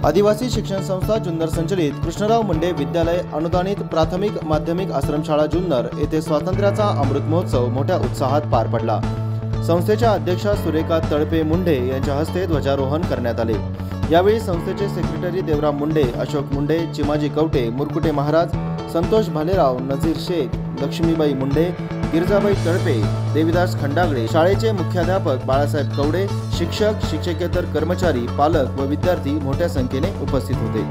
आदिवासी शिक्षण संस्था जुन्नर संचलित कृष्णराव मुंडे विद्यालय अनुदानित प्राथमिक माध्यमिक आश्रमशाळा जुन्नर येथे स्वातंत्र्याचा अमृत महोत्सव मोठ्या उत्साहात पार पडला। संस्थेच्या अध्यक्षा सुरेखा तळपे मुंडे यांच्या हस्ते ध्वजारोहण करण्यात आले। यावेळी संस्थेचे सेक्रेटरी देवराम मुंडे, अशोक मुंडे, चिमाजी कवटे, मुरकुटे महाराज, संतोष भालेराव, नजीर शेख, लक्ष्मीबाई मुंडे, गिरजाबाई तळपे, देविदास खंडागळे, शाळेचे मुख्याध्यापक बाळासाहेब कवडे, शिक्षक, शिक्षकेतर कर्मचारी, पालक व विद्यार्थी मोठ्या संख्येने उपस्थित होते।